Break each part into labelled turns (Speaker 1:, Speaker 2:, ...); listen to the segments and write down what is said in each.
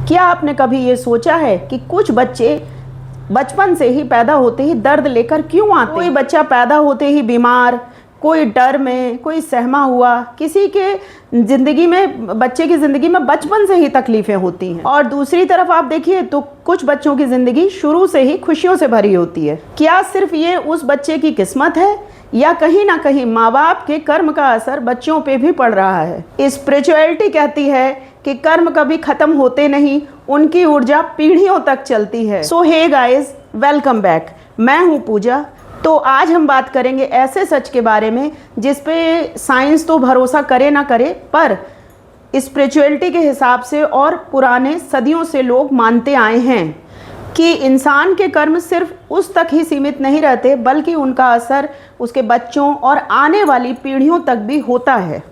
Speaker 1: क्या आपने कभी ये सोचा है कि कुछ बच्चे बचपन से ही पैदा होते ही दर्द लेकर क्यों आते हैं? कोई बच्चा पैदा होते ही बीमार, कोई डर में, कोई सहमा हुआ, किसी के ज़िंदगी में, बच्चे की ज़िंदगी में बचपन से ही तकलीफ़ें होती हैं। और दूसरी तरफ आप देखिए तो कुछ बच्चों की ज़िंदगी शुरू से ही खुशियों से भरी होती है। क्या सिर्फ ये उस बच्चे की किस्मत है या कहीं ना कहीं माँ बाप के कर्म का असर बच्चों पे भी पड़ रहा है? स्पिरिचुअलिटी कहती है कि कर्म कभी ख़त्म होते नहीं, उनकी ऊर्जा पीढ़ियों तक चलती है। सो हे गाइस, वेलकम बैक। मैं हूँ पूजा। तो आज हम बात करेंगे ऐसे सच के बारे में जिस पे साइंस तो भरोसा करे ना करे, पर स्पिरिचुअलिटी के हिसाब से और पुराने सदियों से लोग मानते आए हैं कि इंसान के कर्म सिर्फ उस तक ही सीमित नहीं रहते, बल्कि उनका असर उसके बच्चों और आने वाली पीढ़ियों तक भी होता है।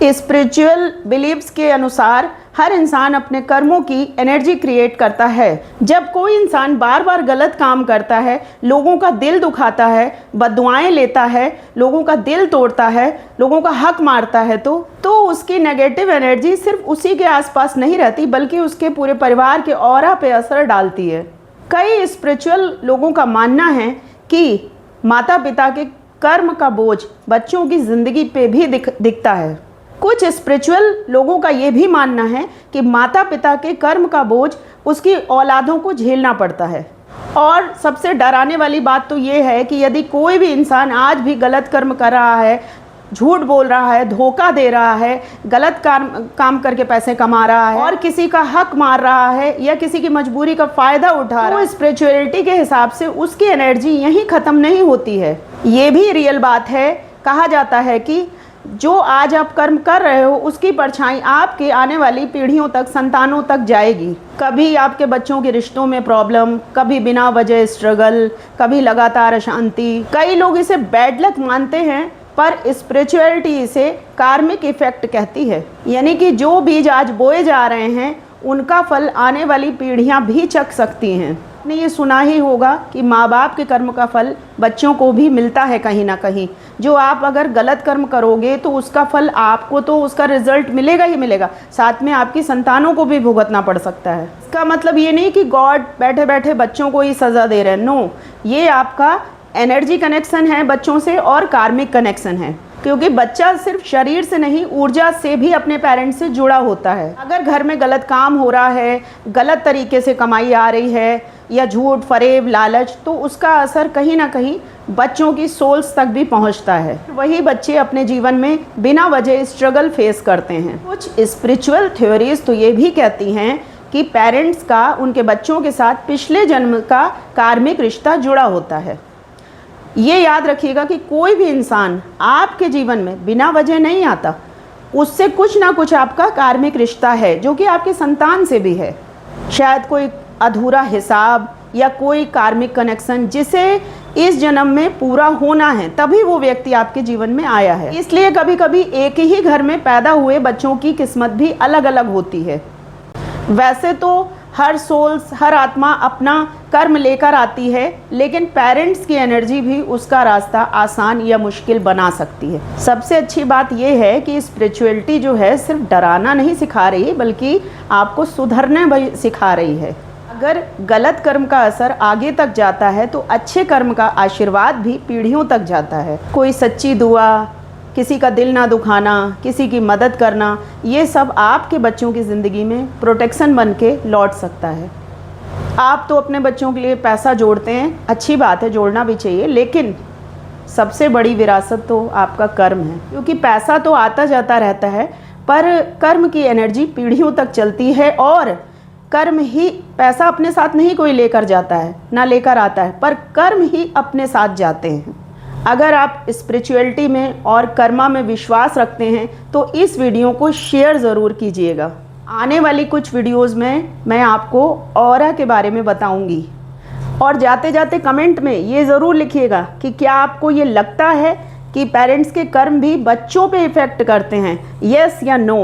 Speaker 1: स्पिरिचुअल बिलीव्स के अनुसार हर इंसान अपने कर्मों की एनर्जी क्रिएट करता है। जब कोई इंसान बार बार गलत काम करता है, लोगों का दिल दुखाता है, बददुआएं लेता है, लोगों का दिल तोड़ता है, लोगों का हक मारता है, तो उसकी नेगेटिव एनर्जी सिर्फ उसी के आसपास नहीं रहती, बल्कि उसके पूरे परिवार के ऑरा पे असर डालती है। कई स्पिरिचुअल लोगों का मानना है कि माता पिता के कर्म का बोझ बच्चों की ज़िंदगी पे भी दिखता है। कुछ स्पिरिचुअल लोगों का ये भी मानना है कि माता पिता के कर्म का बोझ उसकी औलादों को झेलना पड़ता है। और सबसे डराने वाली बात तो ये है कि यदि कोई भी इंसान आज भी गलत कर्म कर रहा है, झूठ बोल रहा है, धोखा दे रहा है, गलत काम करके पैसे कमा रहा है और किसी का हक मार रहा है या किसी की मजबूरी का फ़ायदा उठा रहा है, तो स्पिरिचुअलिटी के हिसाब से उसकी एनर्जी यहीं ख़त्म नहीं होती है। ये भी रियल बात है। कहा जाता है कि जो आज आप कर्म कर रहे हो उसकी परछाई आपके आने वाली पीढ़ियों तक, संतानों तक जाएगी। कभी आपके बच्चों के रिश्तों में प्रॉब्लम, कभी बिना वजह स्ट्रगल, कभी लगातार अशांति। कई लोग इसे बैड लक मानते हैं, पर स्पिरिचुअलिटी इसे कार्मिक इफेक्ट कहती है। यानी कि जो बीज आज बोए जा रहे हैं उनका फल आने वाली पीढ़ियां भी चख सकती हैं। आपने ये सुना ही होगा कि माँ बाप के कर्म का फल बच्चों को भी मिलता है कहीं ना कहीं। जो आप अगर गलत कर्म करोगे तो उसका फल आपको, तो उसका रिजल्ट मिलेगा ही मिलेगा, साथ में आपकी संतानों को भी भुगतना पड़ सकता है। इसका मतलब ये नहीं कि गॉड बैठे बैठे बच्चों को ही सज़ा दे रहे हैं। नो, ये आपका एनर्जी कनेक्शन है बच्चों से और कार्मिक कनेक्शन है, क्योंकि बच्चा सिर्फ शरीर से नहीं, ऊर्जा से भी अपने पेरेंट्स से जुड़ा होता है। अगर घर में गलत काम हो रहा है, गलत तरीके से कमाई आ रही है या झूठ, फरेब, लालच, तो उसका असर कहीं ना कहीं बच्चों की सोल्स तक भी पहुंचता है। वही बच्चे अपने जीवन में बिना वजह स्ट्रगल फेस करते हैं। कुछ स्पिरिचुअल थ्योरीज तो ये भी कहती हैं कि पेरेंट्स का उनके बच्चों के साथ पिछले जन्म का कार्मिक रिश्ता जुड़ा होता है। ये याद रखिएगा कि कोई भी इंसान आपके जीवन में बिना वजह नहीं आता, उससे कुछ ना कुछ आपका कार्मिक रिश्ता है, जो कि आपके संतान से भी है। शायद कोई अधूरा हिसाब या कोई कार्मिक कनेक्शन जिसे इस जन्म में पूरा होना है, तभी वो व्यक्ति आपके जीवन में आया है। इसलिए कभी कभी एक ही घर में पैदा हुए बच्चों की किस्मत भी अलग अलग होती है। वैसे तो हर सोल्स, हर आत्मा अपना कर्म लेकर आती है, लेकिन पेरेंट्स की एनर्जी भी उसका रास्ता आसान या मुश्किल बना सकती है। सबसे अच्छी बात यह है कि स्पिरिचुअलिटी जो है सिर्फ डराना नहीं सिखा रही, बल्कि आपको सुधरना भी सिखा रही है। अगर गलत कर्म का असर आगे तक जाता है तो अच्छे कर्म का आशीर्वाद भी पीढ़ियों तक जाता है। कोई सच्ची दुआ, किसी का दिल ना दुखाना, किसी की मदद करना, ये सब आपके बच्चों की ज़िंदगी में प्रोटेक्शन बन के लौट सकता है। आप तो अपने बच्चों के लिए पैसा जोड़ते हैं, अच्छी बात है, जोड़ना भी चाहिए, लेकिन सबसे बड़ी विरासत तो आपका कर्म है। क्योंकि पैसा तो आता जाता रहता है, पर कर्म की एनर्जी पीढ़ियों तक चलती है। और कर्म ही, पैसा अपने साथ नहीं कोई लेकर जाता है, ना लेकर आता है, पर कर्म ही अपने साथ जाते हैं। अगर आप स्पिरिचुअलिटी में और कर्मा में विश्वास रखते हैं तो इस वीडियो को शेयर ज़रूर कीजिएगा। आने वाली कुछ वीडियोस में मैं आपको ऑरा के बारे में बताऊंगी। और जाते जाते कमेंट में ये ज़रूर लिखिएगा कि क्या आपको ये लगता है कि पेरेंट्स के कर्म भी बच्चों पे इफ़ेक्ट करते हैं, यस या नो।